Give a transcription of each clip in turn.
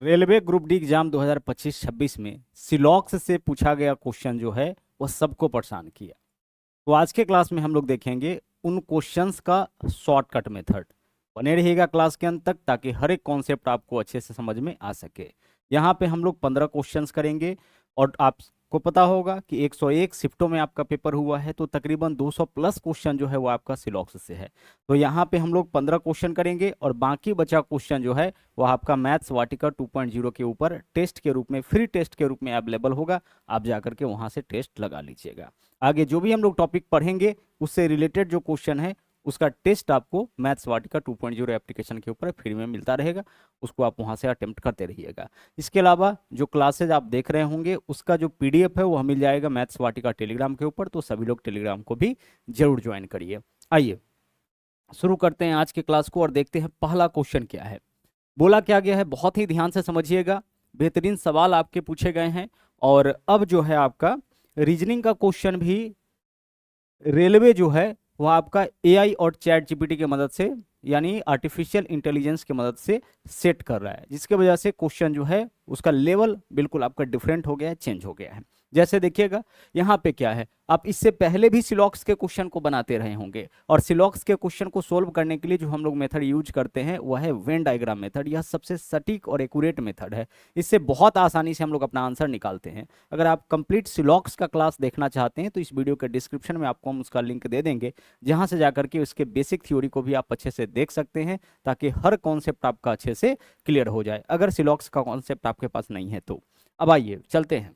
Railway group D exam 2025-26 में सिलॉक्स से पूछा गया क्वेश्चन जो है वह सबको परेशान किया। तो आज के क्लास में हम लोग देखेंगे उन क्वेश्चंस का शॉर्टकट मेथड। बने रहिएगा क्लास के अंत तक ताकि हर एक कॉन्सेप्ट आपको अच्छे से समझ में आ सके। यहाँ पे हम लोग 15 क्वेश्चंस करेंगे और आपको पता होगा कि 101 शिफ्टों में आपका पेपर हुआ है, तो तकरीबन 200 प्लस क्वेश्चन जो है वो आपका सिलॉक्स से है। तो यहाँ पे हम लोग 15 क्वेश्चन करेंगे और बाकी बचा क्वेश्चन जो है वह आपका मैथ्स वाटिका 2.0 के ऊपर टेस्ट के रूप में, फ्री टेस्ट के रूप में अवेलेबल होगा। आप जाकर के वहाँ से टेस्ट लगा लीजिएगा। आगे जो भी हम लोग टॉपिक पढ़ेंगे उससे रिलेटेड जो क्वेश्चन है उसका टेस्ट आपको मैथ्स वाटिका 2.0 एप्लीकेशन के ऊपर फ्री में मिलता रहेगा। उसको आप वहां से अटेम्प्ट करते रहिएगा। इसके अलावा जो क्लासेज आप देख रहे होंगे उसका जो पीडीएफ है वो मिल जाएगा मैथ्स वाटिका टेलीग्राम के ऊपर, तो सभी लोग टेलीग्राम को भी जरूर ज्वाइन करिए। आइए शुरू करते हैं आज के क्लास को और देखते हैं पहला क्वेश्चन क्या है। बोला क्या गया है, बहुत ही ध्यान से समझिएगा। बेहतरीन सवाल आपके पूछे गए हैं। और अब जो है आपका रीजनिंग का क्वेश्चन भी रेलवे जो है वह आपका एआई और चैट जीपीटी की मदद से, यानी आर्टिफिशियल इंटेलिजेंस की मदद से सेट कर रहा है, जिसके वजह से क्वेश्चन जो है उसका लेवल बिल्कुल आपका डिफरेंट हो गया है, चेंज हो गया है। जैसे देखिएगा यहाँ पे क्या है, आप इससे पहले भी सिलॉक्स के क्वेश्चन को बनाते रहे होंगे और सिलॉक्स के क्वेश्चन को सोल्व करने के लिए जो हम लोग मेथड यूज करते हैं वह है वेन डायग्राम मेथड। यह सबसे सटीक और एक्यूरेट मेथड है। इससे बहुत आसानी से हम लोग अपना आंसर निकालते हैं। अगर आप कंप्लीट सिलॉक्स का क्लास देखना चाहते हैं तो इस वीडियो के डिस्क्रिप्शन में आपको हम उसका लिंक दे देंगे, जहां से जाकर के उसके बेसिक थ्योरी को भी आप अच्छे से देख सकते हैं, ताकि हर कॉन्सेप्ट आपका अच्छे से क्लियर हो जाए अगर सिलॉक्स का कॉन्सेप्ट आपके पास नहीं है तो। अब आइए चलते हैं।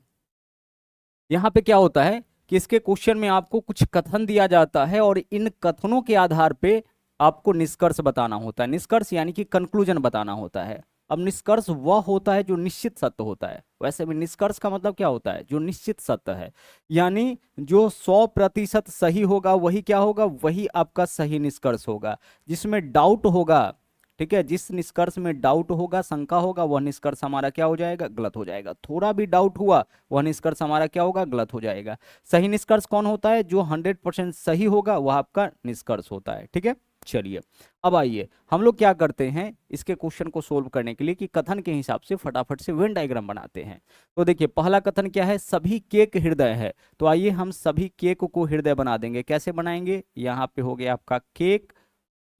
यहाँ पे क्या होता है कि इसके क्वेश्चन में आपको कुछ कथन दिया जाता है और इन कथनों के आधार पे आपको निष्कर्ष बताना होता है। निष्कर्ष यानी कि कंक्लूजन बताना होता है। अब निष्कर्ष वह होता है जो निश्चित सत्य होता है। वैसे भी निष्कर्ष का मतलब क्या होता है, जो निश्चित सत्य है, यानी जो 100% सही होगा वही क्या होगा, वही आपका सही निष्कर्ष होगा। जिसमें डाउट होगा, ठीक है, जिस निष्कर्ष में डाउट होगा, शंका होगा, वह निष्कर्ष हमारा क्या हो जाएगा, गलत हो जाएगा। थोड़ा भी डाउट हुआ वह निष्कर्ष हमारा क्या होगा, गलत हो जाएगा। सही निष्कर्ष कौन होता है, जो 100% सही होगा वह आपका निष्कर्ष होता है। ठीक है, चलिए अब आइए हम लोग क्या करते हैं इसके क्वेश्चन को सोल्व करने के लिए कि कथन के हिसाब से फटाफट से वेन डायग्राम बनाते हैं। तो देखिए पहला कथन क्या है, सभी केक हृदय है। तो आइए हम सभी केक को हृदय बना देंगे। कैसे बनाएंगे, यहाँ पे हो गया आपका केक,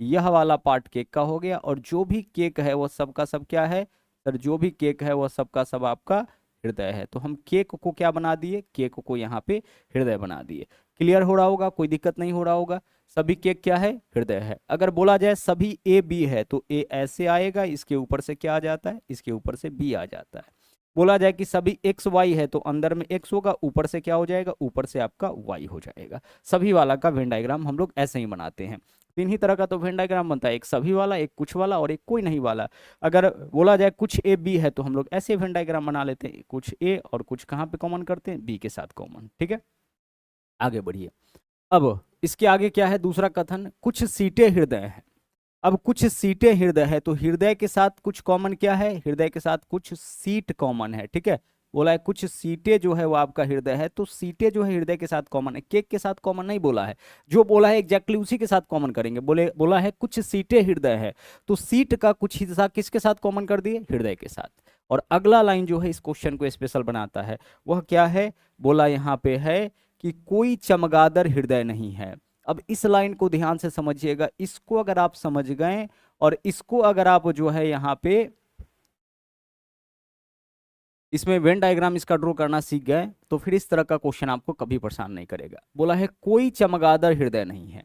यह वाला पार्ट केक का हो गया, और जो भी केक है वह सबका सब क्या है सर, जो भी केक है वह सबका सब आपका हृदय है। तो हम केक को क्या बना दिए, केक को यहाँ पे हृदय बना दिए। क्लियर हो रहा होगा, कोई दिक्कत नहीं हो रहा होगा। सभी केक क्या है, हृदय है। अगर बोला जाए सभी ए बी है तो ए ऐसे आएगा, इसके ऊपर से क्या आ जाता है, इसके ऊपर से बी आ जाता है। बोला जाए कि सभी एक्स वाई है तो अंदर में एक्स होगा, ऊपर से क्या हो जाएगा, ऊपर से आपका वाई हो जाएगा। सभी वाला का वेन डायग्राम हम लोग ऐसे ही बनाते हैं। तीन ही तरह का तो वेन डायग्राम बनता है, एक सभी वाला, एक कुछ वाला और एक कोई नहीं वाला। अगर बोला जाए कुछ ए बी है तो हम लोग ऐसे वेन डायग्राम बना लेते हैं, कुछ ए और कुछ कहाँ पे कॉमन करते हैं, बी के साथ कॉमन। ठीक है, आगे बढ़िए। अब इसके आगे क्या है, दूसरा कथन, कुछ सीटें हृदय है। अब कुछ सीटें हृदय है तो हृदय के साथ कुछ कॉमन क्या है, हृदय के साथ कुछ सीट कॉमन है। ठीक है, बोला है कुछ सीटें जो है वो आपका हृदय है, तो सीटें जो है हृदय के साथ कॉमन है, केक के साथ कॉमन नहीं बोला है। जो बोला है एग्जैक्टली उसी के साथ कॉमन करेंगे। बोला है कुछ सीटें हृदय है, तो सीट का कुछ हिस्सा किसके साथ कॉमन कर दिए, हृदय के साथ। और अगला लाइन जो है इस क्वेश्चन को स्पेशल बनाता है वह क्या है, बोला यहाँ पे है कि कोई चमगादड़ हृदय नहीं है। अब इस लाइन को ध्यान से समझिएगा, इसको अगर आप समझ गए और इसको अगर आप जो है यहाँ पे इसमें वेन डायग्राम इसका ड्रॉ करना सीख गए तो फिर इस तरह का क्वेश्चन आपको कभी परेशान नहीं करेगा। बोला है कोई चमगादड़ हृदय नहीं है,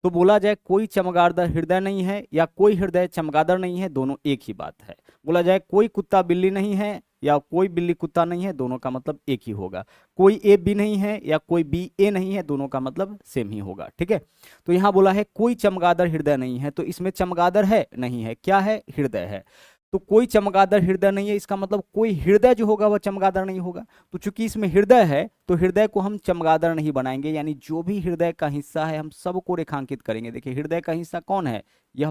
तो बोला जाए कोई चमगादड़ हृदय नहीं है या कोई हृदय चमगादड़ नहीं है, दोनों एक ही बात है। बोला जाए कोई कुत्ता बिल्ली नहीं है या कोई बिल्ली कुत्ता नहीं है, दोनों का मतलब एक ही होगा। कोई ए बी नहीं है या कोई बी ए नहीं है, दोनों का मतलब सेम ही होगा। ठीक है, तो यहाँ बोला है कोई चमगादड़ हृदय नहीं है, तो इसमें चमगादड़ है नहीं है, क्या है, हृदय है। तो कोई चमगादड़ हृदय नहीं है, इसका मतलब कोई हृदय जो होगा वह चमगादड़ नहीं होगा। तो चूंकि इसमें हृदय है तो हृदय को हम चमगादड़ नहीं बनाएंगे, यानी जो भी हृदय का हिस्सा है हम सबको रेखांकित करेंगे। देखिए हृदय का हिस्सा कौन है, यह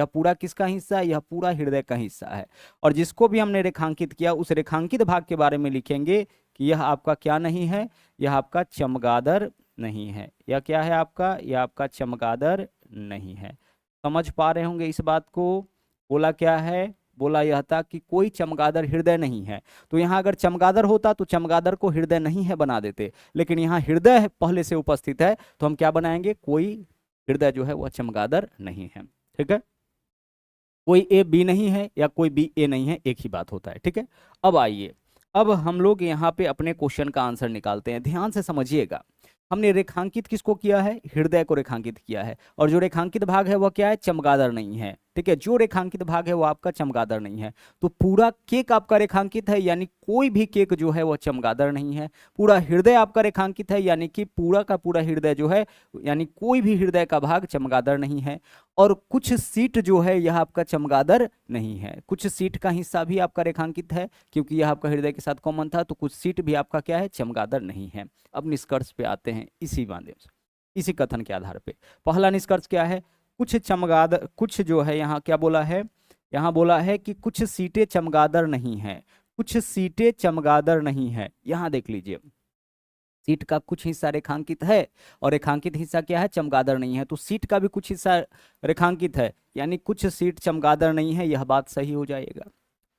पूरा किसका हिस्सा है, यह पूरा हृदय का हिस्सा है। और जिसको भी हमने रेखांकित किया उस रेखांकित भाग के बारे में लिखेंगे कि यह आपका क्या नहीं है, यह आपका चमगादड़ नहीं है। यह क्या है आपका, यह आपका चमगादड़ नहीं है। समझ पा रहे होंगे इस बात को। बोला क्या है बोला यह था कि कोई चमगादड़ हृदय नहीं है। तो यहाँ अगर चमगादड़ होता तो चमगादड़ को हृदय नहीं है बना देते, लेकिन यहाँ हृदय पहले से उपस्थित है तो हम क्या बनाएंगे, कोई हृदय जो है वह चमगादड़ नहीं है। ठीक है, कोई ए बी नहीं है या कोई बी ए नहीं है, एक ही बात होता है। ठीक है, अब आइए, अब हम लोग यहाँ पे अपने क्वेश्चन का आंसर निकालते हैं। ध्यान से समझिएगा, हमने रेखांकित किसको किया है, हृदय को रेखांकित किया है, और जो रेखांकित भाग है वह क्या है, चमगादड़ नहीं है। ठीक है, जो रेखांकित भाग है वो आपका चमगादड़ नहीं है। तो पूरा केक आपका रेखांकित है, यानी कोई भी केक जो है वह चमगादड़ नहीं है। पूरा हृदय आपका रेखांकित है, यानी कि पूरा का पूरा हृदय जो है, यानी कोई भी हृदय का भाग चमगादड़ नहीं है। और कुछ सीट जो है यह आपका चमगादड़ नहीं है, कुछ सीट का हिस्सा भी आपका रेखांकित है, क्योंकि यह आपका हृदय के साथ कॉमन था, तो कुछ सीट भी आपका क्या है, चमगादड़ नहीं है। अब निष्कर्ष पे आते हैं इसी माध्यम से, इसी कथन के आधार पे। पहला निष्कर्ष क्या है, कुछ चमगादड़, कुछ जो है यहाँ क्या बोला है, यहाँ बोला है कि कुछ सीटें चमगादड़ नहीं है, कुछ सीटें चमगादड़ नहीं है। यहाँ देख लीजिए, सीट का कुछ हिस्सा रेखांकित है और रेखांकित हिस्सा क्या है, चमगादड़ नहीं है। तो सीट का भी कुछ हिस्सा रेखांकित है, यानी कुछ सीट चमगादड़ नहीं है, यह बात सही हो जाएगा।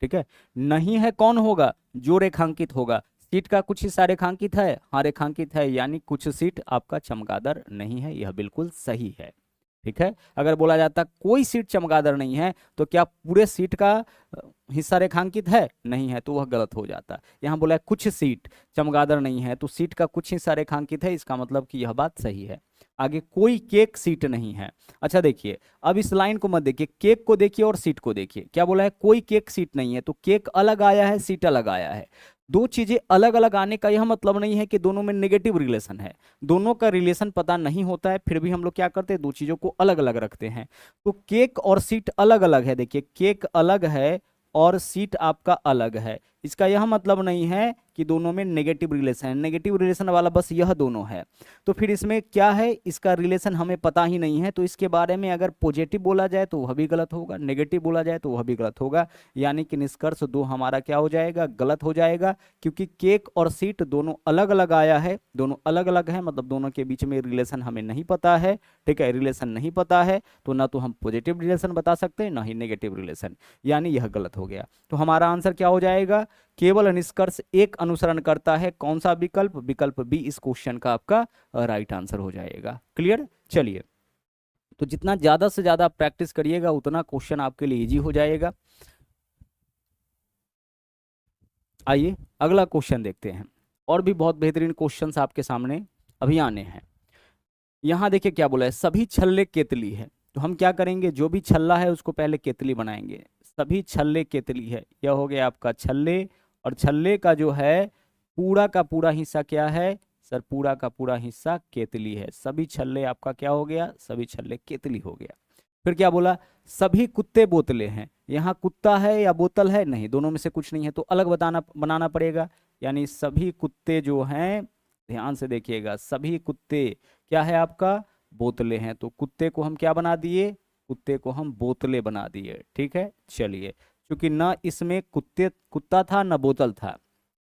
ठीक है, नहीं है कौन होगा, जो रेखांकित होगा। सीट का कुछ हिस्सा रेखांकित है, हाँ रेखांकित है, यानी कुछ सीट आपका चमगादड़ नहीं है, यह बिल्कुल सही है। ठीक है, अगर बोला जाता कोई सीट चमगादड़ नहीं है तो क्या पूरे सीट का हिस्सा रेखांकित है, नहीं है, तो वह गलत हो जाता। यहाँ बोला है कुछ सीट चमगादड़ नहीं है, तो सीट का कुछ हिस्सा रेखांकित है, इसका मतलब कि यह बात सही है। आगे, कोई केक सीट नहीं है। अच्छा देखिए, अब इस लाइन को मत देखिए, केक को देखिए और सीट को देखिए। क्या बोला है, कोई केक सीट नहीं है, तो केक अलग आया है, सीट अलग आया है। दो चीजें अलग अलग आने का यह मतलब नहीं है कि दोनों में नेगेटिव रिलेशन है, दोनों का रिलेशन पता नहीं होता है, फिर भी हम लोग क्या करते हैं, दो चीजों को अलग अलग रखते हैं। तो केक और सीट अलग अलग है, देखिए केक अलग है और सीट आपका अलग है, इसका यह मतलब नहीं है कि दोनों में नेगेटिव रिलेशन है। नेगेटिव रिलेशन वाला बस यह दोनों है, तो फिर इसमें क्या है, इसका रिलेशन हमें पता ही नहीं है, तो इसके बारे में अगर पॉजिटिव बोला जाए तो वह भी गलत होगा, नेगेटिव बोला जाए तो वह भी गलत होगा, यानी कि निष्कर्ष दो हमारा क्या हो जाएगा, गलत हो जाएगा। क्योंकि केक और सीट दोनों अलग अलग आया है, दोनों अलग अलग है, मतलब दोनों के बीच में रिलेशन हमें नहीं पता है। ठीक है, रिलेशन नहीं पता है तो ना तो हम पॉजिटिव रिलेशन बता सकते हैं, ना ही नेगेटिव रिलेशन, यानी यह गलत हो गया। तो हमारा आंसर क्या हो जाएगा, केवल निष्कर्ष एक अनुसरण करता है, कौन सा विकल्प, विकल्प बी इस क्वेश्चन का आपका राइट आंसर हो जाएगा। क्लियर, चलिए, तो जितना ज्यादा से ज्यादा प्रैक्टिस करिएगा उतना क्वेश्चन आपके लिए इजी हो जाएगा। आइए अगला क्वेश्चन देखते हैं, और भी बहुत बेहतरीन क्वेश्चंस आपके सामने अभी आने हैं। यहाँ देखिए क्या बोला है, सभी छल्ले केतली है, तो हम क्या करेंगे, जो भी छल्ला है उसको पहले केतली बनाएंगे। सभी छल्ले केतली है, यह हो गया आपका छल्ले, और छल्ले का जो है पूरा का पूरा हिस्सा क्या है सर, पूरा का पूरा हिस्सा केतली है। सभी छल्ले आपका क्या हो गया, सभी छल्ले केतली हो गया। फिर क्या बोला, सभी कुत्ते बोतले हैं, यहाँ कुत्ता है या बोतल है, नहीं, दोनों में से कुछ नहीं है, तो अलग बनाना पड़ेगा। यानी सभी कुत्ते जो हैं, ध्यान से देखिएगा, सभी कुत्ते क्या है आपका, बोतले हैं, तो कुत्ते को हम क्या बना दिए, कुत्ते को हम बोतले बना दिए। ठीक है, चलिए, क्योंकि ना इसमें कुत्ता था ना बोतल था,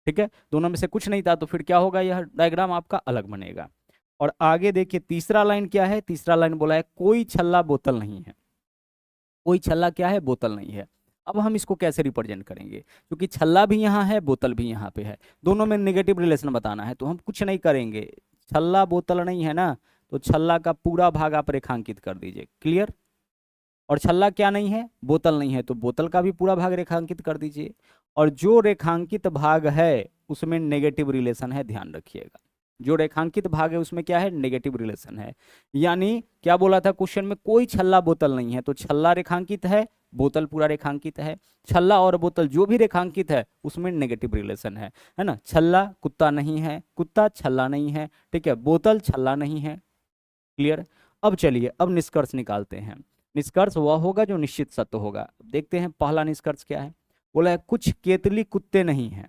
ठीक है, दोनों में से कुछ नहीं था, तो फिर क्या होगा, यह डायग्राम आपका अलग बनेगा। और आगे देखिए तीसरा लाइन क्या है, तीसरा लाइन बोला है कोई छल्ला बोतल नहीं है, कोई छल्ला क्या है, बोतल नहीं है। अब हम इसको कैसे रिप्रेजेंट करेंगे, क्योंकि छल्ला भी यहाँ है, बोतल भी यहाँ पे है, दोनों में नेगेटिव रिलेशन बताना है, तो हम कुछ नहीं करेंगे, छल्ला बोतल नहीं है ना, तो छल्ला का पूरा भाग आप रेखांकित कर दीजिए। क्लियर, और छल्ला क्या नहीं है, बोतल नहीं है, तो बोतल का भी पूरा भाग रेखांकित कर दीजिए। और जो रेखांकित भाग है उसमें नेगेटिव रिलेशन है, ध्यान रखिएगा, जो रेखांकित भाग है उसमें क्या है, नेगेटिव रिलेशन है। यानी क्या बोला था क्वेश्चन में, कोई छल्ला बोतल नहीं है, तो छल्ला रेखांकित है, बोतल पूरा रेखांकित है। छल्ला और बोतल जो भी रेखांकित है उसमें नेगेटिव रिलेशन है ना। छल्ला कुत्ता नहीं है, कुत्ता छल्ला नहीं है, ठीक है, बोतल छल्ला नहीं है। क्लियर, अब चलिए, अब निष्कर्ष निकालते हैं। निष्कर्ष वह होगा जो निश्चित सत्य होगा। देखते हैं पहला निष्कर्ष क्या है, बोला है कुछ केतली कुत्ते नहीं है,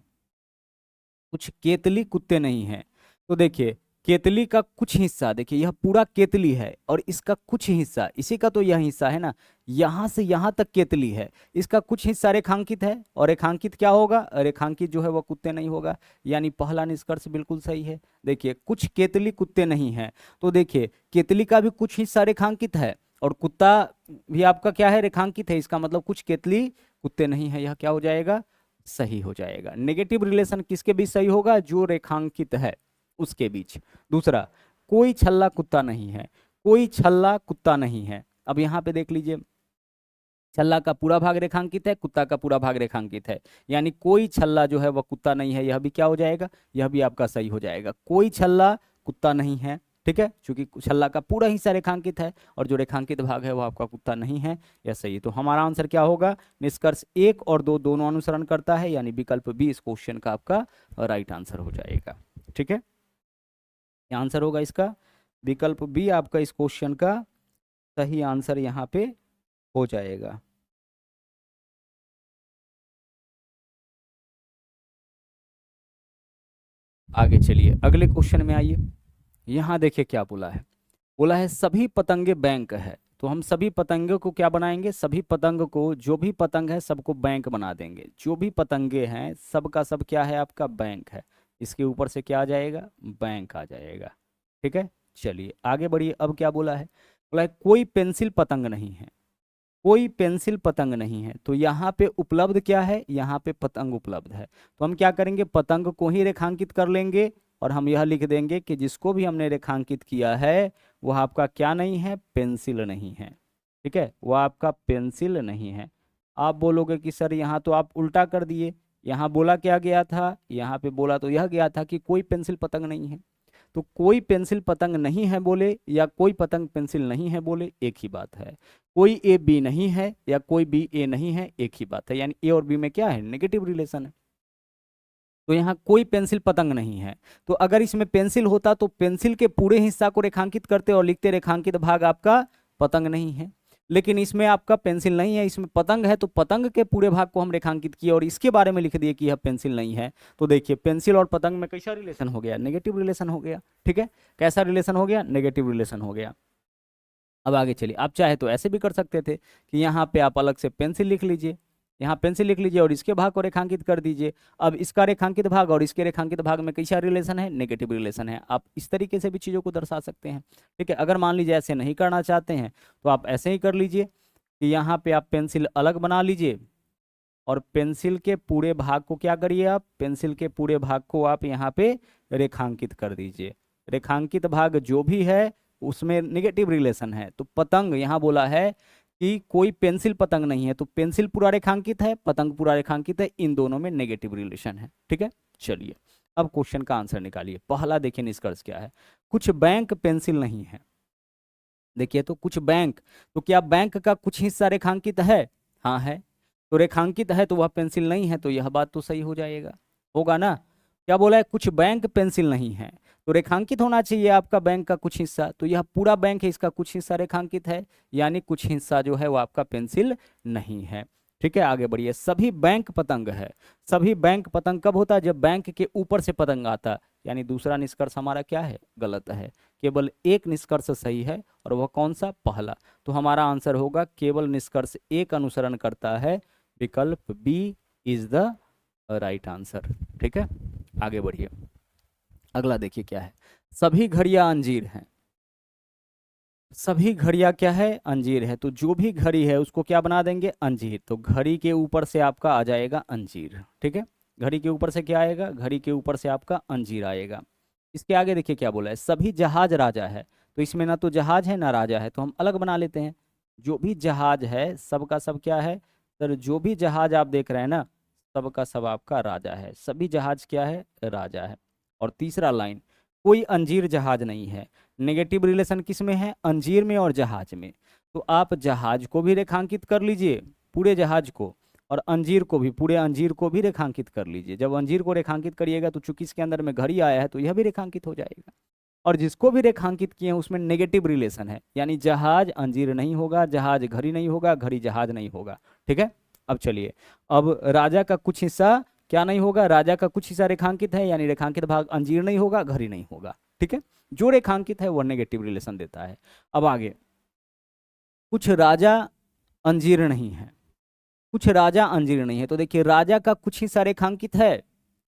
कुछ केतली कुत्ते नहीं है। तो देखिए केतली का कुछ हिस्सा, देखिए यह पूरा केतली है और इसका कुछ हिस्सा, इसी का तो यह हिस्सा है ना, यहां से यहां तक केतली है, इसका कुछ हिस्सा रेखांकित है, और रेखांकित क्या होगा, रेखांकित जो है वह कुत्ते नहीं होगा, यानी पहला निष्कर्ष बिल्कुल सही है। देखिए कुछ केतली कुत्ते नहीं है, तो देखिए केतली का भी कुछ हिस्सा रेखांकित है और कुत्ता भी आपका क्या है, रेखांकित है, इसका मतलब कुछ केतली कुत्ते नहीं है, यह क्या हो जाएगा, सही हो जाएगा। नेगेटिव रिलेशन किसके बीच सही होगा, जो रेखांकित है उसके बीच। दूसरा, कोई छल्ला कुत्ता नहीं है, कोई छल्ला कुत्ता नहीं है। अब यहाँ पे देख लीजिए, छल्ला का पूरा भाग रेखांकित है, कुत्ता का पूरा भाग रेखांकित है, यानी कोई छल्ला जो है वह कुत्ता नहीं है, यह भी क्या हो जाएगा, यह भी आपका सही हो जाएगा। कोई छल्ला कुत्ता नहीं है, ठीक है, क्योंकि छल्ला का पूरा हिस्सा रेखांकित है और जो रेखांकित भाग है वह आपका कुत्ता नहीं है, यह सही है। तो हमारा आंसर क्या होगा, निष्कर्ष 1 और 2 दोनों अनुसरण करता है, यानी विकल्प बी इस क्वेश्चन का आपका राइट आंसर हो जाएगा। ठीक है, क्या आंसर होगा इसका, विकल्प बी आपका इस क्वेश्चन का सही आंसर यहाँ पे हो जाएगा। आगे चलिए अगले क्वेश्चन में आइए। यहाँ देखिए क्या बोला है, बोला है सभी पतंगे बैंक है। तो हम सभी पतंगों को क्या बनाएंगे, सभी पतंग को, जो भी पतंग है सबको बैंक बना देंगे। जो भी पतंगे हैं सबका सब क्या है, आपका बैंक है। इसके ऊपर से क्या आ जाएगा, बैंक आ जाएगा। ठीक है, चलिए आगे बढ़िए। अब क्या बोला है, बोला है कोई पेंसिल पतंग नहीं है, कोई पेंसिल पतंग नहीं है। तो यहाँ पे उपलब्ध क्या है, यहाँ पे पतंग उपलब्ध है। तो हम क्या करेंगे, पतंग को ही रेखांकित कर लेंगे और हम यह लिख देंगे कि जिसको भी हमने रेखांकित किया है वह आपका क्या नहीं है, पेंसिल नहीं है। ठीक है, वह आपका पेंसिल नहीं है। आप बोलोगे कि सर यहाँ तो आप उल्टा कर दिए, यहाँ बोला क्या गया था, यहाँ पे बोला तो यह गया था कि कोई पेंसिल पतंग नहीं है। तो कोई पेंसिल पतंग नहीं है बोले या कोई पतंग पेंसिल नहीं है बोले, एक ही बात है। कोई ए बी नहीं है या कोई बी ए नहीं है, एक ही बात है। यानी ए और बी में क्या है, नेगेटिव रिलेशन है। तो यहाँ कोई पेंसिल पतंग नहीं है। तो अगर इसमें पेंसिल होता तो पेंसिल के पूरे हिस्सा को रेखांकित करते और लिखते रेखांकित भाग आपका पतंग नहीं है। लेकिन इसमें आपका पेंसिल नहीं है, इसमें पतंग है, तो पतंग के पूरे भाग को हम रेखांकित किए और इसके बारे में लिख दिए कि यह पेंसिल नहीं है। तो देखिए पेंसिल और पतंग में कैसा रिलेशन हो गया, नेगेटिव रिलेशन हो गया। ठीक है, कैसा रिलेशन हो गया, नेगेटिव रिलेशन हो गया। अब आगे चलिए, आप चाहे तो ऐसे भी कर सकते थे कि यहाँ पे आप अलग से पेंसिल लिख लीजिए, यहाँ पेंसिल लिख लीजिए और इसके भाग को रेखांकित कर दीजिए। अब इसका रेखांकित भाग और इसके रेखांकित भाग में कैसा रिलेशन है, नेगेटिव रिलेशन है। आप इस तरीके से भी चीज़ों को दर्शा सकते हैं। ठीक है, अगर मान लीजिए ऐसे नहीं करना चाहते हैं तो आप ऐसे ही कर लीजिए कि यहाँ पे आप पेंसिल अलग बना लीजिए और पेंसिल के पूरे भाग को क्या करिए, आप पेंसिल के पूरे भाग को आप यहाँ पे रेखांकित कर दीजिए। रेखांकित भाग जो भी है उसमें नेगेटिव रिलेशन है। तो पतंग यहाँ बोला है कि कोई पेंसिल पतंग नहीं है, तो पेंसिल पूरा रेखांकित है, पतंग पूरा रेखांकित है, इन दोनों में नेगेटिव रिलेशन है। ठीक है, चलिए अब क्वेश्चन का आंसर निकालिए। पहला देखिए निष्कर्ष क्या है, कुछ बैंक पेंसिल नहीं है। देखिए तो कुछ बैंक, तो क्या बैंक का कुछ हिस्सा रेखांकित है, हाँ है। तो रेखांकित है तो वह पेंसिल नहीं है, तो यह बात तो सही हो जाएगा, होगा ना। क्या बोला है, कुछ बैंक पेंसिल नहीं है, तो रेखांकित होना चाहिए आपका बैंक का कुछ हिस्सा। तो यह पूरा बैंक है, इसका कुछ हिस्सा रेखांकित है, यानी कुछ हिस्सा जो है वो आपका पेंसिल नहीं है। ठीक है, आगे बढ़िए। सभी बैंक पतंग है, सभी बैंक पतंग कब होता है, जब बैंक के ऊपर से पतंग आता है। यानी दूसरा निष्कर्ष हमारा क्या है, गलत है। केवल एक निष्कर्ष सही है और वह कौन सा, पहला। तो हमारा आंसर होगा केवल निष्कर्ष एक अनुसरण करता है, विकल्प B is the right answer. ठीक है, आगे बढ़िए। अगला देखिए क्या है, सभी घड़ियां अंजीर हैं। सभी घड़ियां क्या है, अंजीर है। तो जो भी घड़ी है उसको क्या बना देंगे, अंजीर। तो घड़ी के ऊपर से आपका आ जाएगा अंजीर। ठीक है, घड़ी के ऊपर से क्या आएगा, घड़ी के ऊपर से आपका अंजीर आएगा। इसके आगे देखिए क्या बोला है, सभी जहाज राजा है। तो इसमें ना तो जहाज है ना राजा है, तो हम अलग बना लेते हैं। जो भी जहाज है सबका सब क्या है, सर जो भी जहाज आप देख रहे हैं ना सबका सब आपका राजा है। सभी जहाज क्या है, राजा है। और तीसरा लाइन, कोई अंजीर जहाज नहीं है। नेगेटिव रिलेशन किस में है, अंजीर में और जहाज में। तो आप जहाज को भी रेखांकित कर लीजिए, पूरे जहाज को, और अंजीर को भी, पूरे अंजीर को भी रेखांकित कर लीजिए। जब अंजीर को रेखांकित करिएगा तो चूंकि इसके अंदर में घड़ी आया है तो यह भी रेखांकित हो जाएगा। और जिसको भी रेखांकित किए हैं उसमें नेगेटिव रिलेशन है, यानी जहाज अंजीर नहीं होगा, जहाज घड़ी नहीं होगा, घड़ी जहाज नहीं होगा। ठीक है, अब चलिए, अब राजा का कुछ हिस्सा क्या नहीं होगा, राजा का कुछ हिस्सा रेखांकित है, यानी रेखांकित भाग अंजीर नहीं होगा, घड़ी नहीं होगा। ठीक है, जो रेखांकित है वो नेगेटिव रिलेशन देता है। अब आगे, कुछ राजा अंजीर नहीं है, कुछ राजा अंजीर नहीं है। तो देखिए राजा का कुछ हिस्सा रेखांकित है,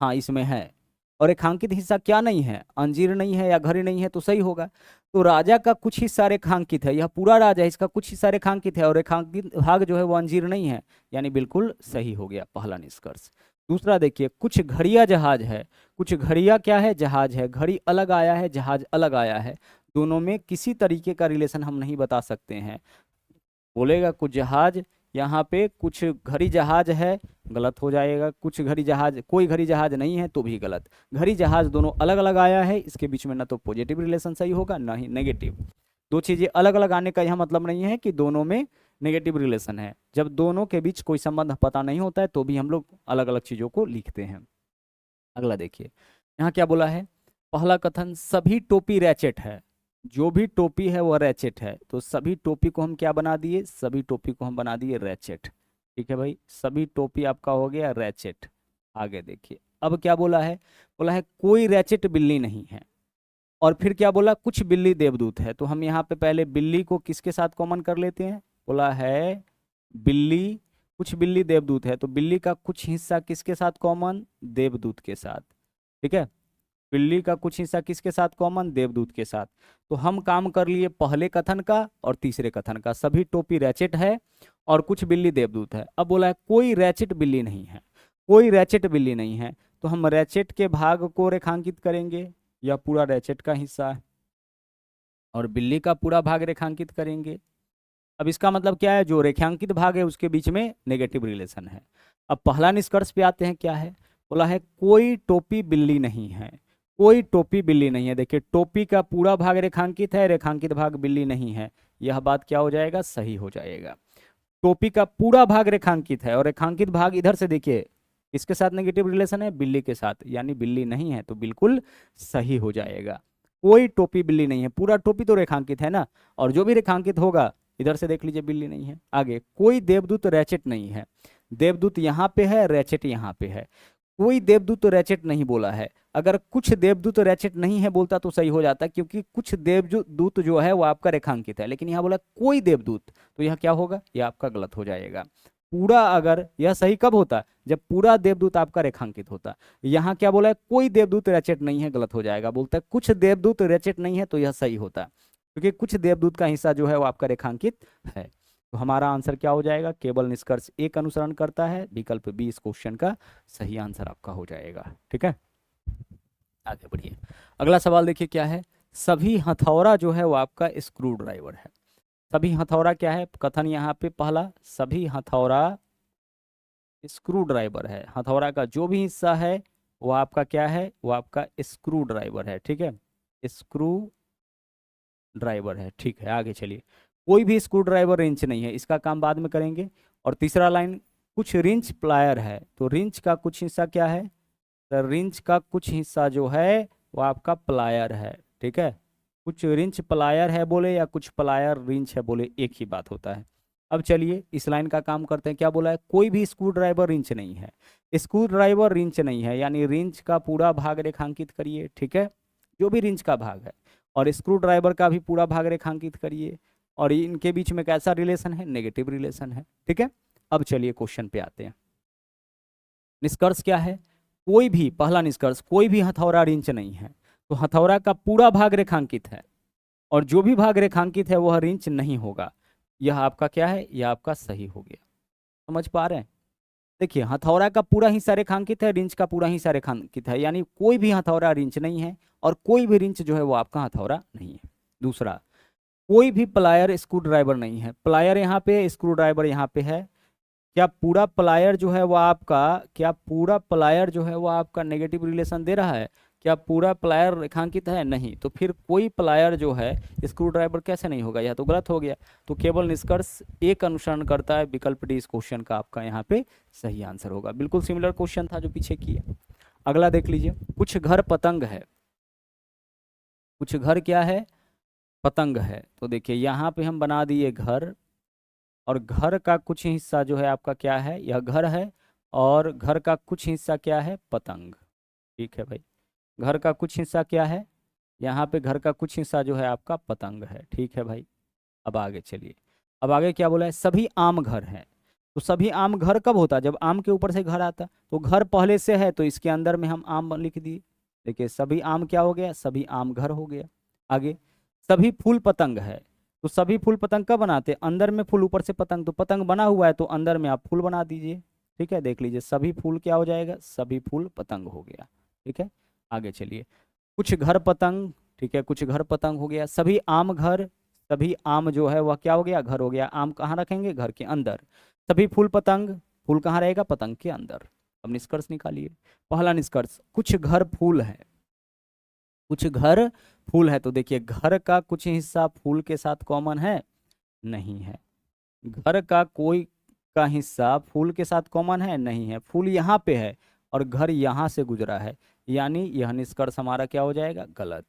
हाँ इसमें है, और रेखांकित हिस्सा क्या नहीं है, अंजीर नहीं है या घड़ी नहीं है, तो सही होगा। तो राजा का कुछ हिस्सा रेखांकित है, यह पूरा राजा है, इसका कुछ हिस्सा रेखांकित है और रेखांकित भाग जो है वो अंजीर नहीं है, यानी बिल्कुल सही हो गया पहला निष्कर्ष। दूसरा देखिए, कुछ घड़िया जहाज है, कुछ घड़िया क्या है, जहाज है, घड़ी अलग आया है, जहाज अलग आया है, दोनों में किसी तरीके का रिलेशन हम नहीं बता सकते हैं। बोलेगा कुछ जहाज, यहाँ पे कुछ घड़ी जहाज है, गलत हो जाएगा। कुछ घड़ी जहाज, कोई घड़ी जहाज नहीं है, तो भी गलत। घड़ी जहाज दोनों अलग अलग आया है, इसके बीच में ना तो पॉजिटिव रिलेशन सही होगा ना ही नेगेटिव। दो चीजें अलग अलग आने का यह मतलब नहीं है कि दोनों में नेगेटिव रिलेशन है। जब दोनों के बीच कोई संबंध पता नहीं होता है तो भी हम लोग अलग अलग चीजों को लिखते हैं। अगला देखिए, यहाँ क्या बोला है, पहला कथन, सभी टोपी रैचेट है। जो भी टोपी है वह रैचेट है, तो सभी टोपी को हम क्या बना दिए, सभी टोपी को हम बना दिए रैचेट। ठीक है भाई, सभी टोपी आपका हो गया रैचेट। आगे देखिए, अब क्या बोला है, बोला है कोई रैचेट बिल्ली नहीं है। और फिर क्या बोला, कुछ बिल्ली देवदूत है। तो हम यहाँ पे पहले बिल्ली को किसके साथ कॉमन कर लेते हैं, बोला है बिल्ली, कुछ बिल्ली देवदूत है, तो बिल्ली का कुछ हिस्सा किसके साथ कॉमन, देवदूत के साथ। ठीक है, बिल्ली का कुछ हिस्सा किसके साथ कॉमन, देवदूत के साथ। तो हम काम कर लिए पहले कथन का और तीसरे कथन का, सभी टोपी रैचेट है और कुछ बिल्ली देवदूत है। अब बोला है कोई रैचेट बिल्ली नहीं है, कोई रैचेट बिल्ली नहीं है, तो हम रैचेट के भाग को रेखांकित करेंगे, यह पूरा रैचेट का हिस्सा है, और बिल्ली का पूरा भाग रेखांकित करेंगे। अब इसका मतलब क्या है, जो रेखांकित भाग है उसके बीच में नेगेटिव रिलेशन है। अब पहला निष्कर्ष पे आते हैं, क्या है, बोला है कोई टोपी बिल्ली नहीं है, कोई टोपी बिल्ली नहीं है। देखिए, टोपी का पूरा भाग रेखांकित है, रेखांकित भाग बिल्ली नहीं है, यह बात क्या हो जाएगा, सही हो जाएगा। टोपी का पूरा भाग रेखांकित है और रेखांकित भाग इधर से देखिए इसके साथ नेगेटिव रिलेशन है, बिल्ली के साथ, यानी बिल्ली नहीं है, तो बिल्कुल सही हो जाएगा। कोई टोपी बिल्ली नहीं है, पूरा टोपी तो रेखांकित है ना, और जो भी रेखांकित होगा इधर से देख लीजिए बिल्ली नहीं है। आगे, कोई देवदूत रैचेट नहीं है, देवदूत यहाँ पे है, रैचेट यहाँ पे है। कोई देवदूत रैचेट नहीं बोला है, अगर कुछ देवदूत रैचेट नहीं है बोलता तो सही हो जाता, क्योंकि कुछ देवदूत जो है वो आपका रेखांकित है, लेकिन यहाँ बोला कोई देवदूत, तो यह क्या होगा, यह आपका गलत हो जाएगा। पूरा, अगर यह सही कब होता, जब पूरा देवदूत आपका रेखांकित होता। यहाँ क्या बोला है, कोई देवदूत रैचेट नहीं है, गलत हो जाएगा। बोलता है कुछ देवदूत रैचेट नहीं है, तो यह सही होता, क्योंकि कुछ देवदूत का हिस्सा जो है वो आपका रेखांकित है। तो हमारा आंसर क्या हो जाएगा, केवल निष्कर्ष एक अनुसरण करता है, विकल्प बी इस क्वेश्चन का सही आंसर आपका हो जाएगा। ठीक है, आगे बढ़िए। अगला सवाल देखिए क्या है, सभी हथौड़ा जो है वो आपका स्क्रू ड्राइवर है। सभी हथौड़ा क्या है, कथन यहाँ पे पहला, सभी हथौड़ा स्क्रू ड्राइवर है। हथौड़ा का जो भी हिस्सा है वो आपका क्या है, वो आपका स्क्रू ड्राइवर है। ठीक है, स्क्रू ड्राइवर है। ठीक है, आगे चलिए, कोई भी स्क्रू ड्राइवर रिंच नहीं है, इसका काम बाद में करेंगे। और तीसरा लाइन, कुछ रिंच प्लायर है, तो रिंच का कुछ हिस्सा क्या है, तो रिंच का कुछ हिस्सा जो है वो आपका प्लायर है। ठीक है, कुछ रिंच प्लायर है बोले या कुछ प्लायर रिंच है बोले, एक ही बात होता है। अब चलिए इस लाइन का काम करते हैं, क्या बोला है, कोई भी स्क्रू ड्राइवर रिंच नहीं है। स्क्रू ड्राइवर रिंच नहीं है, यानी रिंच का पूरा भाग रेखांकित करिए। ठीक है, जो भी रिंच का भाग है, और स्क्रू ड्राइवर का भी पूरा भाग रेखांकित करिए, और इनके बीच में कैसा रिलेशन है, नेगेटिव रिलेशन है। ठीक है, अब चलिए क्वेश्चन पे आते हैं। निष्कर्ष क्या है, कोई भी, पहला निष्कर्ष, कोई भी हथौड़ा रिंच नहीं है, तो हथौड़ा का पूरा भाग रेखांकित है, और जो भी भाग रेखांकित है वह रिंच नहीं होगा। यह आपका क्या है, यह आपका सही हो गया। समझ पा रहे हैं, देखिए हथौड़ा का पूरा हिस्सा रेखांकित है, रिंच का पूरा हिस्सा रेखांकित है, यानी कोई भी हथौड़ा रिंच नहीं है, और कोई भी रिंच जो है वो आपका हथौड़ा नहीं है। दूसरा, कोई भी प्लायर स्क्रू ड्राइवर नहीं है, प्लायर यहाँ पे, स्क्रू ड्राइवर यहाँ पे है। क्या पूरा प्लायर जो है वो आपका, क्या पूरा प्लायर जो है वो आपका नेगेटिव रिलेशन दे रहा है, क्या पूरा प्लायर रेखांकित है, नहीं, तो फिर कोई प्लायर जो है स्क्रू ड्राइवर कैसे नहीं होगा, यह तो गलत हो गया। तो केवल निष्कर्ष एक अनुसरण करता है, विकल्प डी इस क्वेश्चन का आपका यहाँ पे सही आंसर होगा। बिल्कुल सिमिलर क्वेश्चन था जो पीछे किया। अगला देख लीजिए, कुछ घर पतंग है, कुछ घर क्या है, पतंग है। तो देखिए यहाँ पे हम बना दिए घर, और घर का कुछ हिस्सा जो है आपका क्या है, यह घर है, और घर का कुछ हिस्सा क्या है, पतंग। ठीक है भाई, घर का कुछ हिस्सा क्या है, यहाँ पे घर का कुछ हिस्सा जो है आपका पतंग है। ठीक है भाई, अब आगे चलिए। अब आगे क्या बोला है, सभी आम घर हैं। तो सभी आम घर कब होता है, जब आम के ऊपर से घर आता, तो घर पहले से है तो इसके अंदर में हम आम लिख दिए। देखिए सभी आम क्या हो गया, सभी आम घर हो गया। आगे सभी फूल पतंग है, तो सभी फूल पतंग कब बनाते हैं, अंदर में फूल ऊपर से पतंग, तो पतंग बना हुआ है तो अंदर में आप फूल बना दीजिए। ठीक है, देख लीजिए सभी फूल क्या हो जाएगा, सभी फूल पतंग हो गया। ठीक है, आगे चलिए, कुछ घर पतंग, ठीक है, कुछ घर पतंग हो गया। सभी आम घर, सभी आम जो है वह क्या हो गया, घर हो गया। आम कहाँ रखेंगे, घर के अंदर। सभी फूल पतंग, फूल कहाँ रहेगा, पतंग के अंदर। अब निष्कर्ष निकालिए। पहला निष्कर्ष, कुछ घर फूल है, कुछ घर फूल है, तो देखिए घर का कुछ हिस्सा फूल के साथ कॉमन है, नहीं है। घर का कोई का हिस्सा फूल के साथ कॉमन है, नहीं है। फूल यहाँ पे है और घर यहाँ से गुजरा है, यानी यह निष्कर्ष हमारा क्या हो जाएगा, गलत।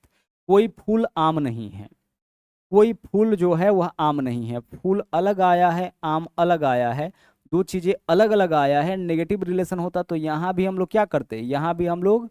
कोई फूल आम नहीं है, कोई फूल जो है वह आम नहीं है। फूल अलग आया है, आम अलग आया है, दो चीजें अलग अलग आया है, नेगेटिव रिलेशन होता तो यहाँ भी हम लोग क्या करते, यहाँ भी हम लोग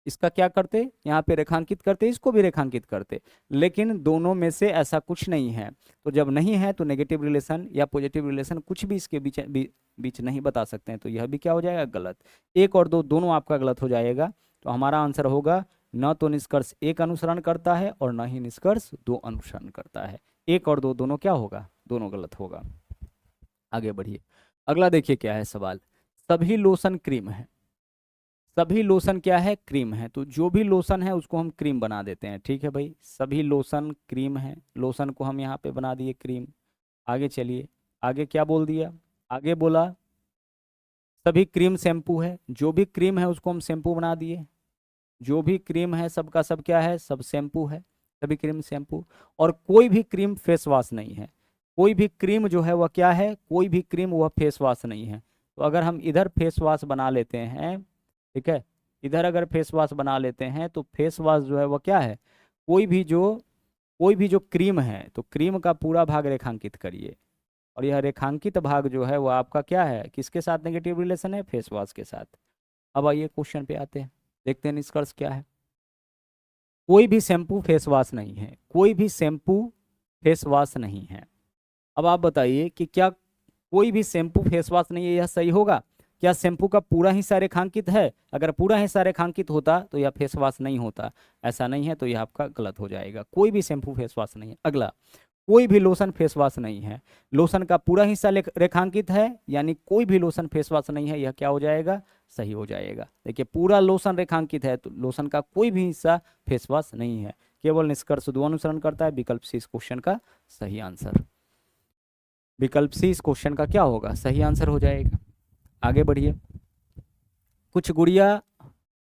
इसका क्या करते, यहाँ पे रेखांकित करते, इसको भी रेखांकित करते। लेकिन दोनों में से ऐसा कुछ नहीं है, तो जब नहीं है तो नेगेटिव रिलेशन या पॉजिटिव रिलेशन कुछ भी इसके बीच नहीं बता सकते हैं, तो यह भी क्या हो जाएगा, गलत। एक और दो दोनों आपका गलत हो जाएगा, तो हमारा आंसर होगा न तो निष्कर्ष एक अनुसरण करता है और न ही निष्कर्ष दो अनुसरण करता है। एक और दो दोनों क्या होगा, दोनों गलत होगा। आगे बढ़िए, अगला देखिए क्या है सवाल, सभी लोशन क्रीम है। सभी लोशन क्या है, क्रीम है, तो जो भी लोशन है उसको हम क्रीम बना देते हैं। ठीक है भाई, सभी लोशन क्रीम है, लोशन को हम यहाँ पे बना दिए क्रीम। आगे चलिए, आगे क्या बोल दिया, आगे बोला सभी क्रीम शैम्पू है, जो भी क्रीम है उसको हम शैम्पू बना दिए। जो भी क्रीम है सबका सब क्या है, सब शैम्पू है, सभी क्रीम शैम्पू। और कोई भी क्रीम फेस वॉश नहीं है, कोई भी क्रीम जो है वह क्या है, कोई भी क्रीम वह फेस वॉश नहीं है। तो अगर हम इधर फेस वॉश बना लेते हैं, ठीक है, इधर अगर फेस वॉश बना लेते हैं तो फेस वॉश जो है वह क्या है, कोई भी जो क्रीम है, तो क्रीम का पूरा भाग रेखांकित करिए, और यह रेखांकित भाग जो है वह आपका क्या है, किसके साथ नेगेटिव रिलेशन है, फेस वॉश के साथ। अब आइए क्वेश्चन पे आते हैं, देखते हैं निष्कर्ष क्या है। कोई भी शैम्पू फेस वॉश नहीं है, कोई भी शैम्पू फेस वॉश नहीं है। अब आप बताइए कि क्या कोई भी शैम्पू फेस वॉश नहीं है, यह सही होगा? क्या शैम्पू का पूरा हिस्सा रेखांकित है? अगर पूरा हिस्सा रेखांकित होता तो यह फेस वॉश नहीं होता, ऐसा नहीं है, तो यह आपका गलत हो जाएगा। कोई भी शैम्पू फेस वॉश नहीं है। अगला, कोई भी लोशन फेस वॉश नहीं है, लोशन का पूरा हिस्सा रेखांकित है, यानी कोई भी लोशन फेस वॉश नहीं है, यह क्या हो जाएगा, सही हो जाएगा। देखिए पूरा लोशन रेखांकित है, तो लोशन का कोई भी हिस्सा फेस वॉश नहीं है, केवल निष्कर्ष दो अनुसरण करता है। विकल्प सी इस क्वेश्चन का सही आंसर, विकल्प सी इस क्वेश्चन का क्या होगा, सही आंसर हो जाएगा। आगे बढ़िए, कुछ गुड़िया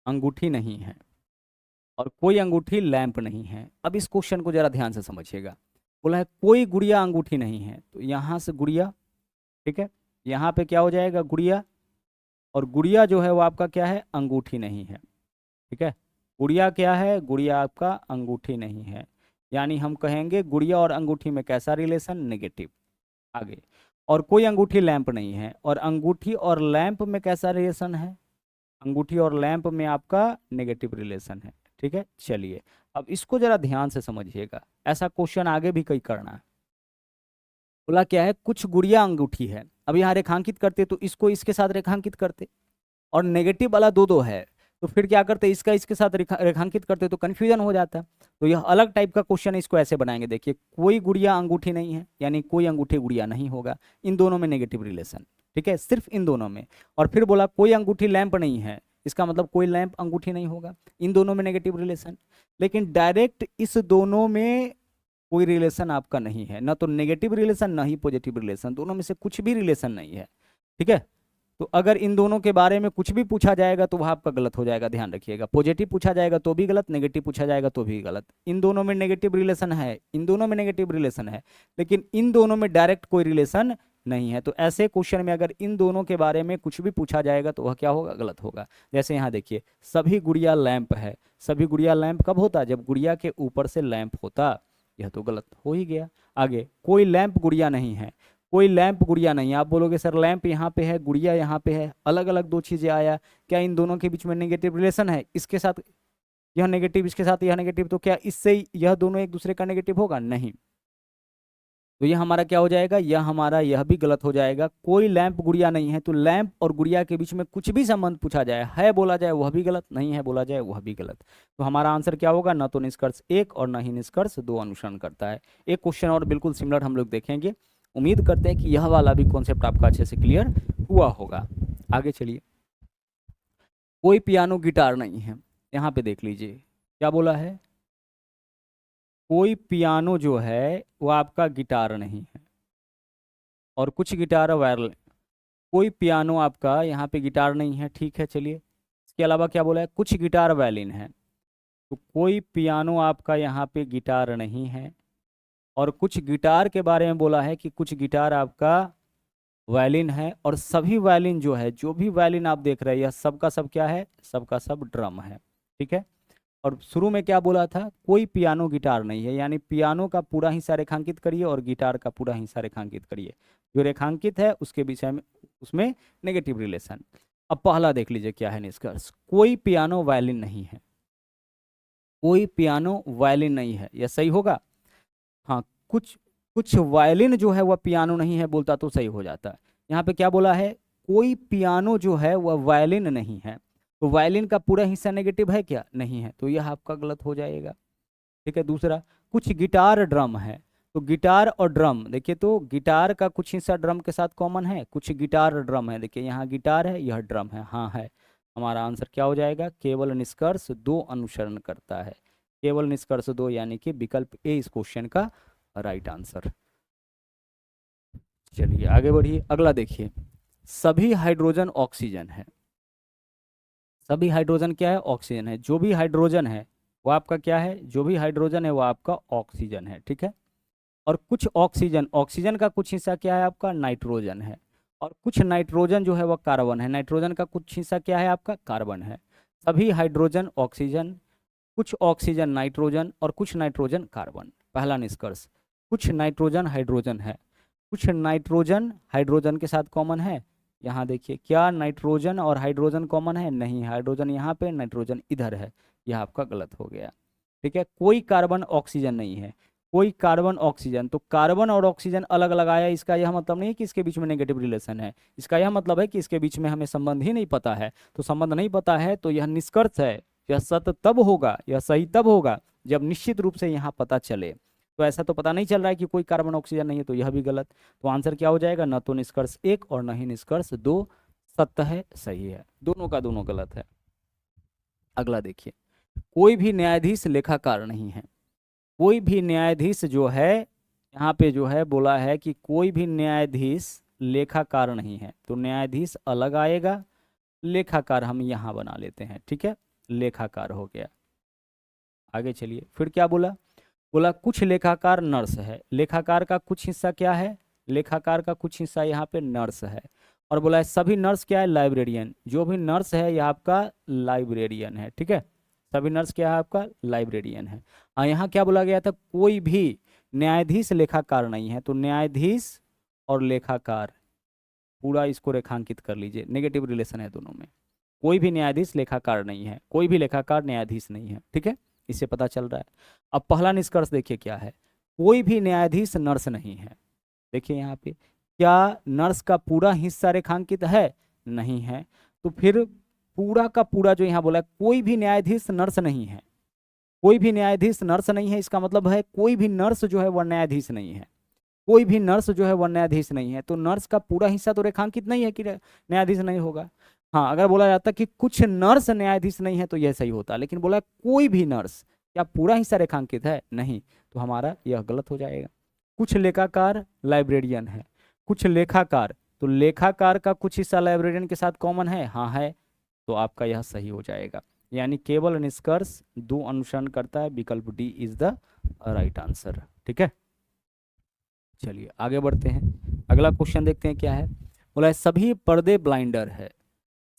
अंगूठी नहीं है और कोई अंगूठी लैंप नहीं है। अब इस क्वेश्चन को जरा ध्यान से समझिएगा। बोला है कोई गुड़िया अंगूठी नहीं है, तो यहाँ से गुड़िया, ठीक है, यहाँ पे क्या हो जाएगा, गुड़िया, और गुड़िया जो है वो आपका क्या है, अंगूठी नहीं है। ठीक है, गुड़िया क्या है, गुड़िया आपका अंगूठी नहीं है, यानी हम कहेंगे गुड़िया और अंगूठी में कैसा रिलेशन, नेगेटिव। आगे, और कोई अंगूठी लैंप नहीं है, और अंगूठी और लैंप में कैसा रिलेशन है, अंगूठी और लैंप में आपका नेगेटिव रिलेशन है। ठीक है, चलिए अब इसको जरा ध्यान से समझिएगा, ऐसा क्वेश्चन आगे भी कई करना है। बोला क्या है, कुछ गुड़िया अंगूठी है, अब यहाँ रेखांकित करते तो इसको इसके साथ रेखांकित करते, और नेगेटिव वाला दो दो है, तो फिर क्या करते, इसका इसके साथ रेखांकित करते तो कंफ्यूजन हो जाता। तो यह अलग टाइप का क्वेश्चन है, इसको ऐसे बनाएंगे। देखिए कोई गुड़िया अंगूठी नहीं है, यानी कोई अंगूठी गुड़िया नहीं होगा, इन दोनों में नेगेटिव रिलेशन। ठीक है, सिर्फ इन दोनों में। और फिर बोला कोई अंगूठी लैंप नहीं है, इसका मतलब कोई लैंप अंगूठी नहीं होगा, इन दोनों में नेगेटिव रिलेशन। लेकिन डायरेक्ट इस दोनों में कोई रिलेशन आपका नहीं है, ना तो नेगेटिव रिलेशन ना ही पॉजिटिव रिलेशन, दोनों में से कुछ भी रिलेशन नहीं है। ठीक है, तो अगर इन दोनों के बारे में कुछ भी पूछा जाएगा तो वह आपका गलत हो जाएगा, ध्यान रखिएगा। पॉजिटिव पूछा जाएगा तो भी गलत, नेगेटिव पूछा जाएगा तो भी गलत। इन दोनों में नेगेटिव रिलेशन है, इन दोनों में नेगेटिव रिलेशन है, लेकिन इन दोनों में डायरेक्ट कोई रिलेशन नहीं है। तो ऐसे क्वेश्चन में अगर इन दोनों के बारे में कुछ भी पूछा जाएगा तो वह क्या होगा, गलत होगा। जैसे यहाँ देखिए, सभी गुड़िया लैंप है, सभी गुड़िया लैंप कब होता, जब गुड़िया के ऊपर से लैंप होता, यह तो गलत हो ही गया। आगे, कोई लैंप गुड़िया नहीं है, कोई लैंप गुड़िया नहीं है। आप बोलोगे सर लैंप यहाँ पे है, गुड़िया यहाँ पे है, अलग अलग दो चीजें आया, क्या इन दोनों के बीच में नेगेटिव रिलेशन है, इसके साथ यह नेगेटिव, इसके साथ यह नेगेटिव, तो क्या इससे यह दोनों एक दूसरे का नेगेटिव होगा, नहीं। तो यह हमारा क्या हो जाएगा, यह हमारा यह भी गलत हो जाएगा। कोई लैंप गुड़िया नहीं है, तो लैंप और गुड़िया के बीच में कुछ भी संबंध पूछा जाए, है बोला जाए वह भी गलत, नहीं है बोला जाए वह भी गलत। तो हमारा आंसर क्या होगा, न तो निष्कर्ष एक और न ही निष्कर्ष दो अनुसरण करता है। एक क्वेश्चन और बिल्कुल सिमिलर हम लोग देखेंगे। उम्मीद करते हैं कि यह वाला भी कॉन्सेप्ट आपका अच्छे से क्लियर हुआ होगा। आगे चलिए। कोई पियानो गिटार नहीं है, यहाँ पे देख लीजिए क्या बोला है, कोई पियानो जो है वो आपका गिटार नहीं है, और कुछ गिटार वायरल। कोई पियानो आपका यहाँ पे गिटार नहीं है, ठीक है चलिए। इसके अलावा क्या बोला है, कुछ गिटार वायलिन है। तो कोई पियानो आपका यहाँ पे गिटार नहीं है, और कुछ गिटार के बारे में बोला है कि कुछ गिटार आपका वायलिन है, और सभी वायलिन जो है, जो भी वायलिन आप देख रहे हैं, यह सबका सब क्या है, सबका सब ड्रम है, ठीक है। और शुरू में क्या बोला था, कोई पियानो गिटार नहीं है, यानी पियानो का पूरा हिस्सा रेखांकित करिए और गिटार का पूरा हिस्सा रेखांकित करिए। जो रेखांकित है उसके विषय में, उसमें नेगेटिव रिलेशन। अब पहला देख लीजिए क्या है निष्कर्ष, कोई पियानो वायलिन नहीं है। कोई पियानो वायलिन नहीं है, यह सही होगा। हाँ, कुछ कुछ वायलिन जो है वह पियानो नहीं है बोलता तो सही हो जाता। यहाँ पे क्या बोला है, कोई पियानो जो है वह वायलिन नहीं है, तो वायलिन का पूरा हिस्सा नेगेटिव है क्या, नहीं है, तो यह आपका गलत हो जाएगा, ठीक है। दूसरा, कुछ गिटार ड्रम है, तो गिटार और ड्रम देखिए, तो गिटार का कुछ हिस्सा ड्रम के साथ कॉमन है, कुछ गिटार ड्रम है, देखिए यहाँ गिटार है, यह ड्रम है, हाँ है। हमारा आंसर क्या हो जाएगा, केवल निष्कर्ष दो अनुसरण करता है। केवल निष्कर्ष दो, यानी कि विकल्प ए इस क्वेश्चन का राइट आंसर। चलिए आगे बढ़िए, अगला देखिए। सभी हाइड्रोजन ऑक्सीजन है। सभी हाइड्रोजन क्या है, ऑक्सीजन है। जो भी हाइड्रोजन है वो आपका क्या है, जो भी हाइड्रोजन है वो आपका ऑक्सीजन है, ठीक है। और कुछ ऑक्सीजन, ऑक्सीजन का कुछ हिस्सा क्या है आपका, नाइट्रोजन है। और कुछ नाइट्रोजन जो है वह कार्बन है, नाइट्रोजन का कुछ हिस्सा क्या है आपका, कार्बन है। सभी हाइड्रोजन ऑक्सीजन, कुछ ऑक्सीजन नाइट्रोजन, और कुछ नाइट्रोजन कार्बन। पहला निष्कर्ष, कुछ नाइट्रोजन हाइड्रोजन है। कुछ नाइट्रोजन हाइड्रोजन के साथ कॉमन है, यहाँ देखिए क्या नाइट्रोजन और हाइड्रोजन कॉमन है, नहीं, हाइड्रोजन यहाँ पे, नाइट्रोजन इधर है, यह आपका गलत हो गया, ठीक है। कोई कार्बन ऑक्सीजन नहीं है, कोई कार्बन ऑक्सीजन, तो कार्बन और ऑक्सीजन अलग लगाया, इसका यह मतलब नहीं है कि इसके बीच में नेगेटिव रिलेशन है, इसका यह मतलब है कि इसके बीच में हमें संबंध ही नहीं पता है। तो संबंध नहीं पता है तो यह निष्कर्ष है, यह सत्य तब होगा, यह सही तब होगा जब निश्चित रूप से यहाँ पता चले। तो ऐसा तो पता नहीं चल रहा है कि कोई कार्बन ऑक्सीजन नहीं है, तो यह भी गलत। तो आंसर क्या हो जाएगा, न तो निष्कर्ष एक और न ही निष्कर्ष दो सत्य है, सही है, दोनों का दोनों गलत है। अगला देखिए, कोई भी न्यायाधीश लेखाकार नहीं है। कोई भी न्यायाधीश जो है, यहाँ पे जो है बोला है कि कोई भी न्यायाधीश लेखाकार नहीं है, तो न्यायाधीश अलग आएगा, लेखाकार हम यहाँ बना लेते हैं, ठीक है, लेखाकार हो गया। आगे चलिए, फिर क्या बोला, बोला कुछ लेखाकार नर्स है। लेखाकार का कुछ हिस्सा क्या है, लेखाकार का कुछ हिस्सा यहाँ पे नर्स है। और बोला है सभी नर्स क्या है, लाइब्रेरियन। जो भी नर्स है यह आपका लाइब्रेरियन है, ठीक है। सभी नर्स क्या है आपका, लाइब्रेरियन है। यहाँ क्या बोला गया था, कोई भी न्यायाधीश लेखाकार नहीं है, तो न्यायाधीश और लेखाकार पूरा इसको रेखांकित कर लीजिए, नेगेटिव रिलेशन है दोनों में। कोई भी न्यायाधीश लेखाकार नहीं है, कोई भी लेखाकार न्यायाधीश नहीं है, ठीक है, इससे पता चल रहा है। अब पहला निष्कर्ष देखिए क्या है, कोई भी न्यायाधीश नर्स नहीं है। देखिए यहाँ पे क्या नर्स का पूरा हिस्सा रेखांकित है, नहीं है, तो फिर पूरा का पूरा जो यहाँ बोला है, कोई भी न्यायाधीश नर्स नहीं है। कोई भी न्यायाधीश नर्स नहीं है, इसका मतलब है कोई भी नर्स जो है वह न्यायाधीश नहीं है। कोई भी नर्स जो है वह न्यायाधीश नहीं है, तो नर्स का पूरा हिस्सा तो रेखांकित नहीं है कि न्यायाधीश नहीं होगा। हाँ, अगर बोला जाता कि कुछ नर्स न्यायाधीश नहीं है तो यह सही होता, लेकिन बोला कोई भी नर्स, क्या पूरा हिस्सा रेखांकित है, नहीं, तो हमारा यह गलत हो जाएगा। कुछ लेखाकार लाइब्रेरियन है, कुछ लेखाकार, तो लेखाकार का कुछ हिस्सा लाइब्रेरियन के साथ कॉमन है, हाँ है, तो आपका यह सही हो जाएगा। यानी केवल निष्कर्ष दो अनुसरण करता है, विकल्प D is the right answer, ठीक है। चलिए आगे बढ़ते हैं, अगला क्वेश्चन देखते हैं क्या है। बोला है सभी पर्दे ब्लाइंडर है।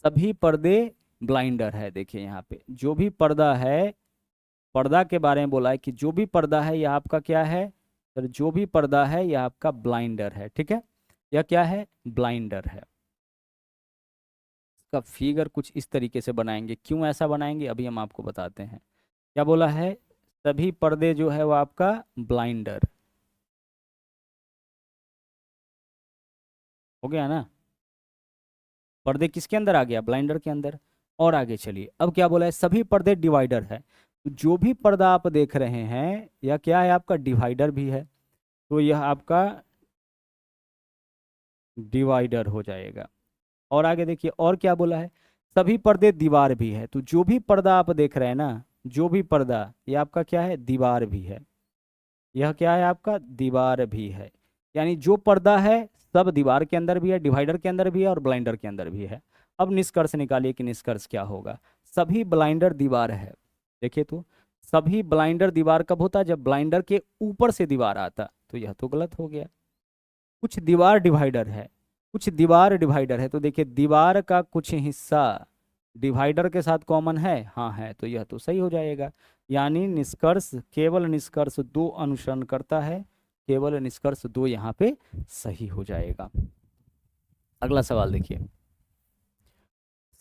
सभी पर्दे ब्लाइंडर है, देखिए यहाँ पे जो भी पर्दा है, पर्दा के बारे में बोला है कि जो भी पर्दा है यह आपका क्या है, तो जो भी पर्दा है यह आपका ब्लाइंडर है, ठीक है, यह क्या है, ब्लाइंडर है। इसका फिगर कुछ इस तरीके से बनाएंगे, क्यों ऐसा बनाएंगे अभी हम आपको बताते हैं। क्या बोला है, सभी पर्दे जो है वो आपका ब्लाइंडर, हो गया ना। पर्दे किसके अंदर आ गया, ब्लाइंडर के अंदर। और आगे चलिए, अब क्या बोला है, सभी पर्दे डिवाइडर है। तो जो भी पर्दा आप देख रहे हैं यह क्या है, आपका डिवाइडर भी है, तो यह आपका डिवाइडर हो जाएगा। और आगे देखिए और क्या बोला है, सभी पर्दे दीवार भी है। तो जो भी पर्दा आप देख रहे हैं ना, जो भी पर्दा, ये आपका क्या है, दीवार भी है। यह क्या है, आपका दीवार भी है। यानी जो पर्दा है सब दीवार के अंदर भी है, डिवाइडर के अंदर भी है और ब्लाइंडर के अंदर भी है। अब निष्कर्ष निकालिए कि निष्कर्ष क्या होगा। सभी ब्लाइंडर दीवार है। देखिए तो, सभी ब्लाइंडर दीवार कब होता है, जब ब्लाइंडर के ऊपर से दीवार आता, तो यह तो गलत हो गया। कुछ दीवार डिवाइडर है, कुछ दीवार डिवाइडर है, तो देखिए दीवार का कुछ हिस्सा डिवाइडर के साथ कॉमन है, हाँ है, तो यह तो सही हो जाएगा। यानी निष्कर्ष, केवल निष्कर्ष दो अनुसरण करता है, केवल निष्कर्ष दो यहाँ पे सही हो जाएगा। अगला सवाल देखिए,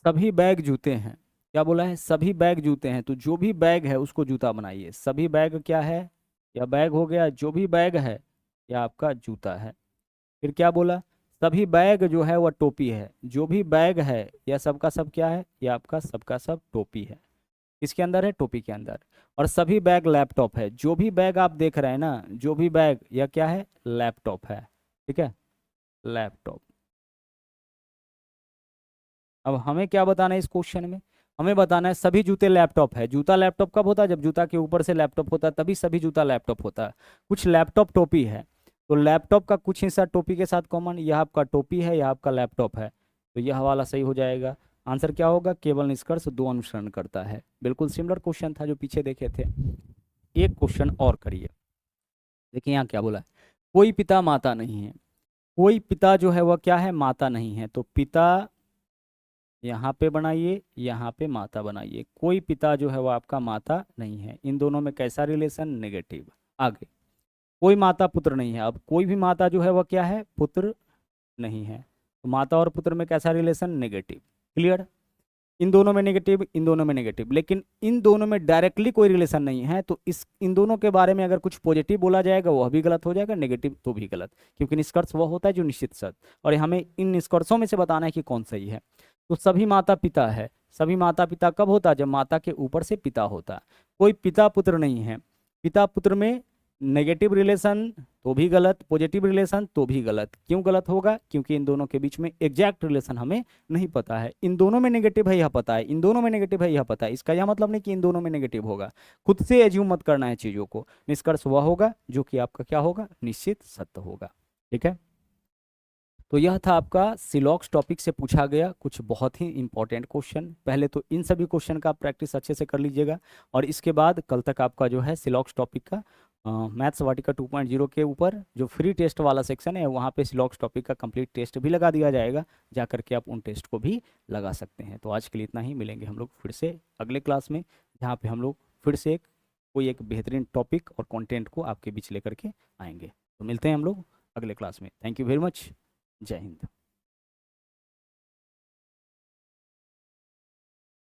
सभी बैग जूते हैं। क्या बोला है, सभी बैग जूते हैं, तो जो भी बैग है उसको जूता बनाइए। सभी बैग क्या है, या बैग हो गया, जो भी बैग है या आपका जूता है। फिर क्या बोला, सभी बैग जो है वह टोपी है। जो भी बैग है यह सबका सब क्या है, यह आपका सबका सब टोपी है। किसके अंदर है, टोपी के अंदर। और सभी बैग लैपटॉप है। जो भी बैग आप देख रहे हैं ना, जो भी बैग, यह क्या है, लैपटॉप है। ठीक है, लैपटॉप। अब हमें क्या बताना है इस क्वेश्चन में, हमें बताना है सभी जूते लैपटॉप है। जूता लैपटॉप कब होता है, जब जूता के ऊपर से लैपटॉप होता है, तभी सभी जूता लैपटॉप होता है। कुछ लैपटॉप टोपी है, तो लैपटॉप का कुछ हिस्सा टोपी के साथ कॉमन, यह आपका टोपी है, यह आपका लैपटॉप है, तो यह वाला सही हो जाएगा। आंसर क्या होगा, केवल निष्कर्ष दो अनुसरण करता है। बिल्कुल सिमिलर क्वेश्चन था जो पीछे देखे थे। एक क्वेश्चन और करिए, देखिए यहाँ क्या बोला है, कोई पिता माता नहीं है। कोई पिता जो है वह क्या है, माता नहीं है, तो पिता यहाँ पे बनाइए, यहाँ पे माता बनाइए। कोई पिता जो है वो आपका माता नहीं है, इन दोनों में कैसा रिलेशन, नेगेटिव। आगे, कोई माता पुत्र नहीं है। अब कोई भी माता जो है वह क्या है, पुत्र नहीं है, तो माता और पुत्र में कैसा रिलेशन, नेगेटिव। क्लियर, इन दोनों में नेगेटिव, इन दोनों में नेगेटिव, लेकिन इन दोनों में डायरेक्टली कोई रिलेशन नहीं है, तो इस इन दोनों के बारे में अगर कुछ पॉजिटिव बोला जाएगा वह भी गलत हो जाएगा, नेगेटिव तो भी गलत, क्योंकि निष्कर्ष वह होता है जो निश्चित सत्य, और हमें इन निष्कर्षों में से बताना है कि कौन सही है। तो सभी माता पिता है, सभी माता पिता कब होता है, जब माता के ऊपर से पिता होता। कोई पिता पुत्र नहीं है, पिता पुत्र में नेगेटिव रिलेशन तो भी गलत, पॉजिटिव रिलेशन तो भी गलत। क्यों गलत होगा, क्योंकि इन दोनों के बीच में एग्जैक्ट रिलेशन हमें नहीं पता है। इन दोनों में नेगेटिव है यह पता है, इन दोनों में नेगेटिव है यह पता है, इसका यह मतलब नहीं कि इन दोनों में नेगेटिव होगा। खुद से एज्यूम मत करना है चीज़ों को, निष्कर्ष वह होगा जो कि आपका क्या होगा, निश्चित सत्य होगा। ठीक है, तो यह था आपका सिलॉक्स टॉपिक से पूछा गया कुछ बहुत ही इंपॉर्टेंट क्वेश्चन। पहले तो इन सभी क्वेश्चन का प्रैक्टिस अच्छे से कर लीजिएगा, और इसके बाद कल तक आपका जो है सिलॉक्स टॉपिक का मैथ्स वाटिका 2.0 के ऊपर जो फ्री टेस्ट वाला सेक्शन है वहाँ पे सिलॉक्स टॉपिक का कंप्लीट टेस्ट भी लगा दिया जाएगा, जा करके आप उन टेस्ट को भी लगा सकते हैं। तो आज के लिए इतना ही, मिलेंगे हम लोग फिर से अगले क्लास में, जहाँ पे हम लोग फिर से कोई एक बेहतरीन टॉपिक और कंटेंट को आपके बीच लेकर के आएंगे। तो मिलते हैं हम लोग अगले क्लास में। Thank you very much. जय हिंद।